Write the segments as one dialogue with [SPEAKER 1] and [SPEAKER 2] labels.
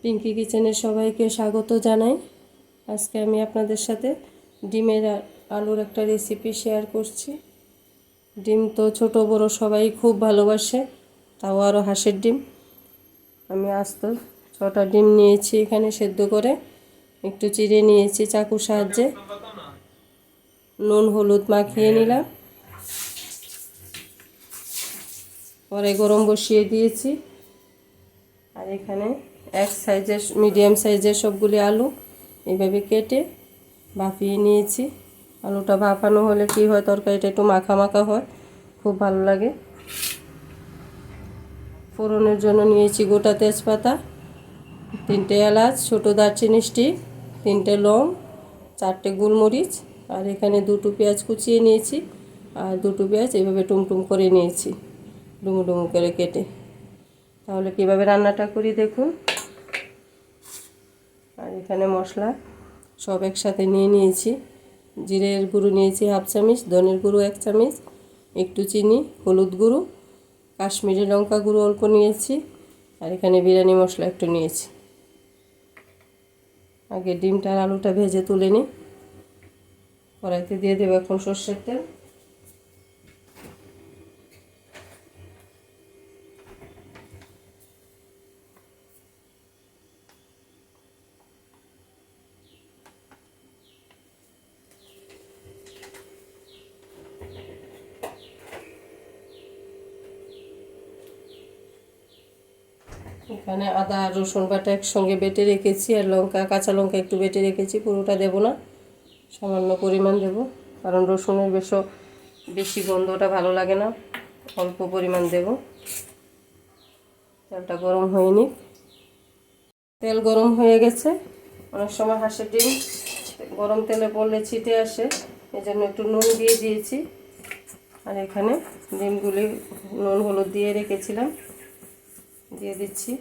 [SPEAKER 1] পিঙ্কি কিচেনে সবাইকে স্বাগত জানাই। আজকে আমি আপনাদের সাথে ডিমের আলুর একটা রেসিপি শেয়ার করছি। ডিম তো ছোট বড় সবাই খুব ভালোবাসে, তাও আরও হাঁসের ডিম। আমি আস্ত 6টা ডিম নিয়েছি, এখানে সেদ্ধ করে একটু চিড়ে নিয়েছি চাকুর সাহায্যে। নুন হলুদ মাখিয়ে নিলাম, পরে গরম বসিয়ে দিয়েছি। আর এখানে মিডিয়াম সাইজের সবগুলি আলু এইভাবে কেটে ভাপিয়ে নিয়েছি। আলুটা ভাপানো হলে কি হয়, তরকারিটা একটু মাখা মাখা হয়, খুব ভালো লাগে। ফোড়নের জন্য নিয়েছি গোটা তেজপাতা, 3টে এলাচ, ছোটো দারচিনি স্টিক, 3টে লং, 4টে গোলমরিচ, আর এখানে 2টো পেঁয়াজ কুচিয়ে নিয়েছি। আর 2টো পেঁয়াজ এইভাবে টুমটুম করে নিয়েছি, ডুমো ডুমো করে কেটে। তাহলে কীভাবে রান্নাটা করি দেখুন। আর এখানে মশলা সব একসাথে নিয়ে নিয়েছি। জিরের গুঁড়ো নিয়েছি 1/2 চামচ, ধনের গুঁড়ো 1 চামচ, একটু চিনি, হলুদ গুঁড়ো, কাশ্মীরি লঙ্কা গুঁড়ো অল্প নিয়েছি, আর এখানে বিরিয়ানি মশলা একটু নিয়েছি। আগে ডিমটা আর আলুটা ভেজে তুলে নিই। কড়াইতে দিয়ে দেবো এখন সর্ষের তেল। এখানে আদা আর রসুন বাটা একসঙ্গে বেটে রেখেছি, আর কাঁচা লঙ্কা একটু বেটে রেখেছি। পুরোটা দেব না, সামান্য পরিমাণ দেব, কারণ রসুনের বেশি গন্ধটা ভালো লাগে না, অল্প পরিমাণ দেব। তেলটা গরম হয়নি, তেল গরম হয়ে গেছে। অনেক সময় হাঁসের ডিম গরম তেলে পড়লে ছিটে আসে, এজন্য একটু নুন দিয়ে দিয়েছি। আর এখানে ডিমগুলি নুন হলুদ দিয়ে রেখেছিলাম, দিয়ে দিচ্ছি।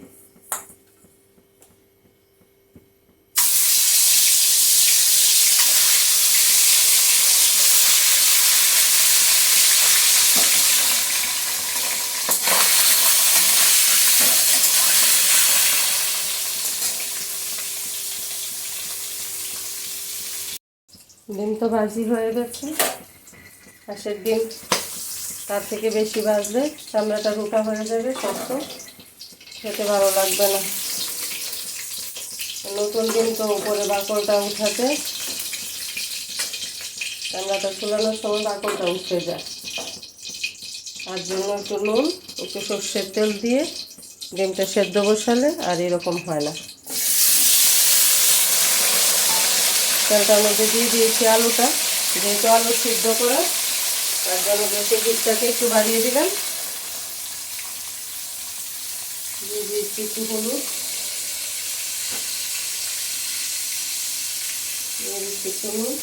[SPEAKER 1] ডিম তো ভাজি হয়ে গেছে। হাঁসের ডিম তার থেকে বেশি ভাজলে চামড়াটা রুটা হয়ে যাবে, শক্ত, খেতে ভালো লাগবে না। নতুন ডিম তো উপরে বাকলটা উঠাতে, চামড়াটা ঝুলানোর সময় বাকলটা উঠে যায়। তার জন্য একটু নুন, একটু সর্ষের তেল দিয়ে ডিমটা সেদ্ধ বসালে আর এরকম হয় না। তেলটার মধ্যে দিয়ে দিয়েছি আলুটা, যেহেতু আলু সিদ্ধ করা, তার জন্য গ্যাসের হিটটাকে একটু বাড়িয়ে দিলাম। দিয়ে দিয়েছি একটু হলুদ, দিয়ে দিচ্ছি একটু নুন,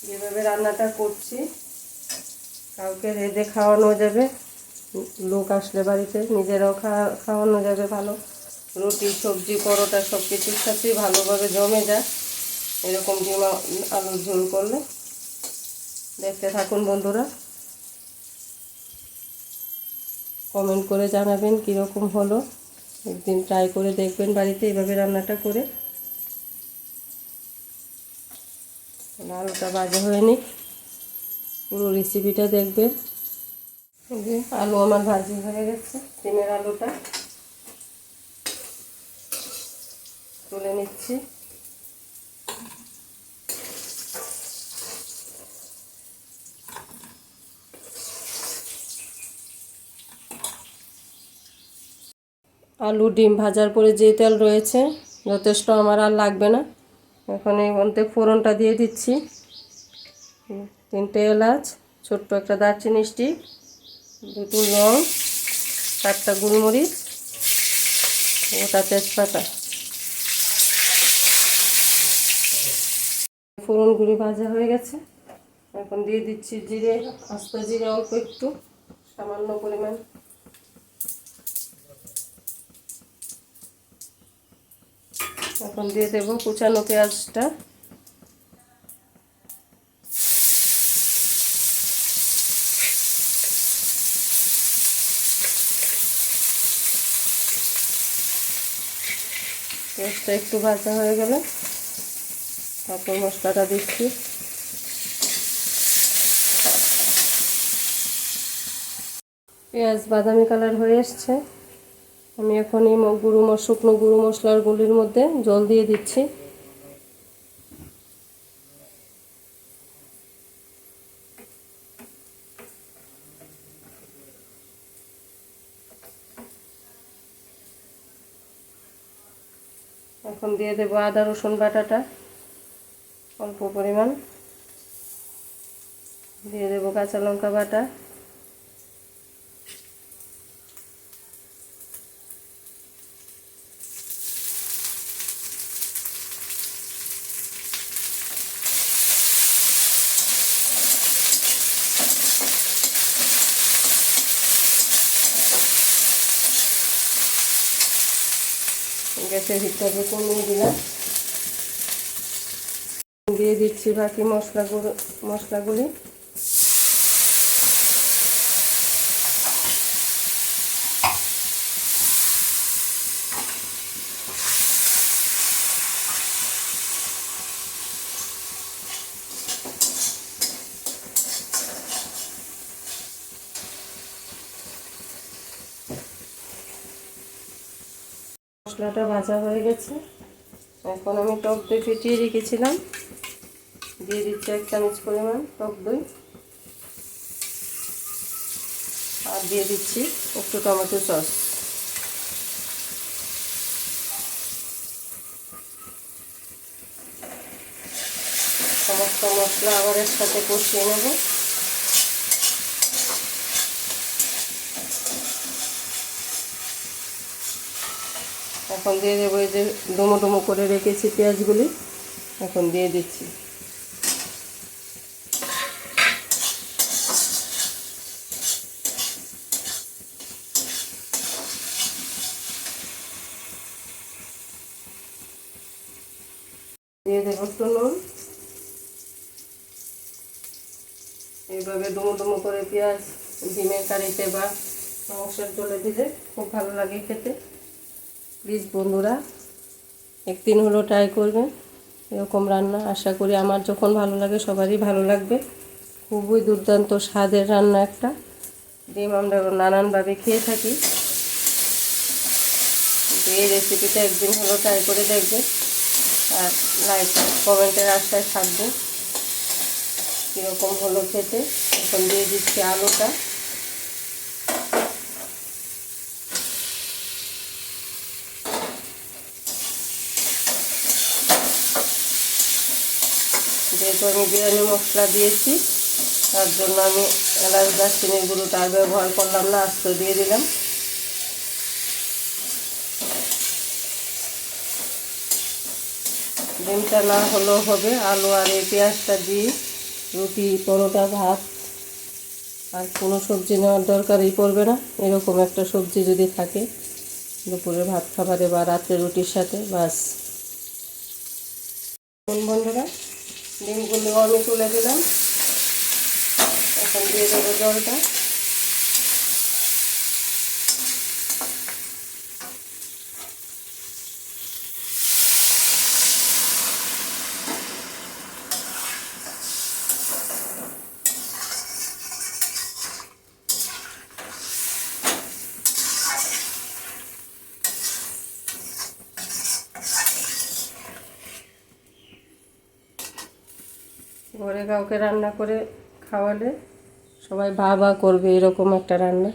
[SPEAKER 1] যেভাবে রান্নাটা করছি কাউকে রেঁধে খাওয়ানো যাবে, লোক আসলে বাড়িতে নিজেরাও খাওয়ানো যাবে ভালো। রুটি, সবজি, পরোটা সব কিছুর সাথেই ভালোভাবে জমে যায় এরকম ডিম আলুর ঝোল করলে। দেখতে থাকুন বন্ধুরা, কমেন্ট করে জানাবেন কীরকম হলো। একদিন ট্রাই করে দেখবেন বাড়িতে এইভাবে রান্নাটা করে। আলুটা ভাজা হয়নি, পুরো রেসিপিটা দেখবেন। আলু আমার ভাজি হয়ে গেছে, ডিমের আলুটা তুলে নিচ্ছি। আলু ডিম ভাজার পরে যে তেল রয়েছে যথেষ্ট, আমার আর লাগবে না। এখন এই মধ্যে ফোড়নটা দিয়ে দিচ্ছি। 3টে এলাচ, ছোট্ট একটা দারচিনি স্টিক, 2টো লং, 4টা গোলমরিচ, গোটা তেজপাতা। ফোড়নগুলি ভাজা হয়ে গেছে, এখন দিয়ে দিচ্ছি জিরে, আস্ত জিরে অল্প একটু, সামান্য পরিমাণ। এখন দিয়ে দেবো কুচানো পেঁয়াজটা, পেঁয়াজটা একটু ভাজা হয়ে গেলে তারপর মশলাটা দিচ্ছি। পেঁয়াজ বাদামি কালার হয়ে এসছে। আমি এখন এই শুকনো গুঁড়ো মশলার গুলির মধ্যে জল দিয়ে দিচ্ছি। এখন দিয়ে দেবো আদা রসুন বাটাটা অল্প পরিমাণ, দিয়ে দেবো কাঁচা লঙ্কা বাটা, গ্যাসের হিটটাকে কমিয়ে দিলাম। দিয়ে দিচ্ছি বাকি মশলাগুলি। মশলাটা ভাজা হয়ে গেছে। এখন আমি টক দই ফেটিয়ে রেখেছিলাম, দিয়ে দিচ্ছি 1 চামচ পরিমাণ টক দই, আর দিয়ে দিচ্ছি একটু টমেটো সস। সমস্ত মশলা আবার একসাথে কষিয়ে নেব। এখন দিয়ে দেবো এই যে ডুমো ডুমো করে রেখেছি পেঁয়াজগুলি, এখন দিয়ে দিচ্ছি। দিয়ে দেবো একটু নুন। এইভাবে ডুমো ডুমো করে পেঁয়াজ ডিমের কারিতে বা মাংসের ঝোলে দিলে খুব ভালো লাগে খেতে। প্লিজ বন্ধুরা একদিন হলো ট্রাই করবেন এরকম রান্না। আশা করি আমার যখন ভালো লাগে সবারই ভালো লাগবে। খুবই দুর্দান্ত স্বাদের রান্না একটা। ডিম আমরা নানানভাবে খেয়ে থাকি, এই রেসিপিটা একদিন হলো ট্রাই করে দেখবেন। আর লাইক কমেন্টের আশায় থাকবে কীরকম হলো খেতে। এখন দিয়ে দিচ্ছি আলুটা। যেহেতু আমি বিরিয়ানি মশলা দিয়েছি তার জন্য আমি এলাচ দারচিনির গুঁড়োটা আর ব্যবহার করলাম না, আস্ত দিয়ে দিলাম। ডিমটা না হলেও হবে, আলু আর এই পেঁয়াজটা দিয়ে রুটি পরোটা ভাত আর কোনো সবজি নেওয়ার দরকারই পড়বে না। এরকম একটা সবজি যদি থাকে দুপুরে ভাত খাবারে বা রাত্রে রুটির সাথে, বাস। বন্ধুরা ডিমগুলো আমি তুলে দিলাম, এখন দিয়ে দেবো জলটা। ঘরে কাউকে রান্না করে খাওয়ালে সবাই ভা করবে এরকম একটা রান্না।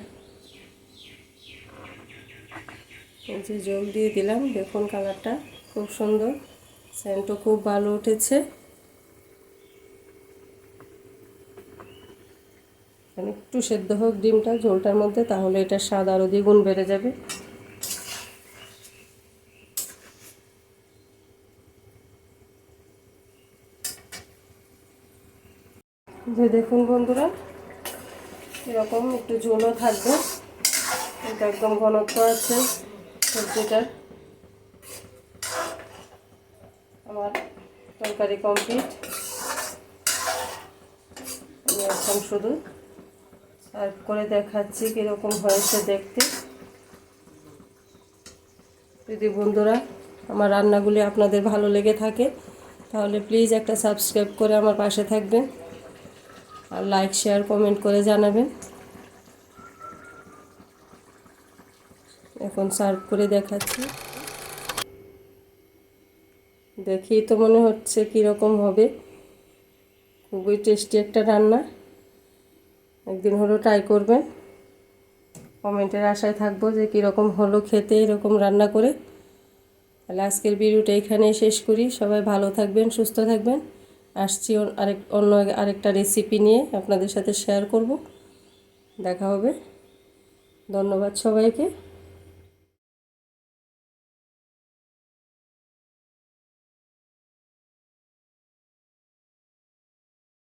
[SPEAKER 1] এই যে জল দিয়ে দিলাম, দেখুন কালারটা খুব সুন্দর, সেন্টও খুব ভালো উঠেছে। একটু সেদ্ধ হোক ডিমটা ঝোলটার মধ্যে, তাহলে এটা স্বাদ আরও দ্বিগুণ বেড়ে যাবে। যে দেখুন বন্ধুরা এরকম একটু ঝোলও থাকবে, এটা একদম ঘনত্ব আছে সবজিটার। আমার তরকারি কমপ্লিট, আমি এখন শুধু সার্ভ করে দেখাচ্ছি কীরকম হয়েছে দেখতে। যদি বন্ধুরা আমার রান্নাগুলি আপনাদের ভালো লেগে থাকে তাহলে প্লিজ একটা সাবস্ক্রাইব করে আমার পাশে থাকবেন আর লাইক শেয়ার কমেন্ট করে জানাবেন। এখন সার্ভ করে দেখাচ্ছি। দেখি তো মনে হচ্ছে কীরকম হবে। খুবই টেস্টি একটা রান্না, একদিন হলেও ট্রাই করবেন। কমেন্টের আশায় থাকবো যে কীরকম হলো খেতে এরকম রান্না করে। তাহলে আজকের ভিডিওটা এখানেই শেষ করি। সবাই ভালো থাকবেন, সুস্থ থাকবেন। আসছি অন্য আরেকটা রেসিপি নিয়ে আপনাদের সাথে শেয়ার করব। দেখা হবে। ধন্যবাদ সবাইকে।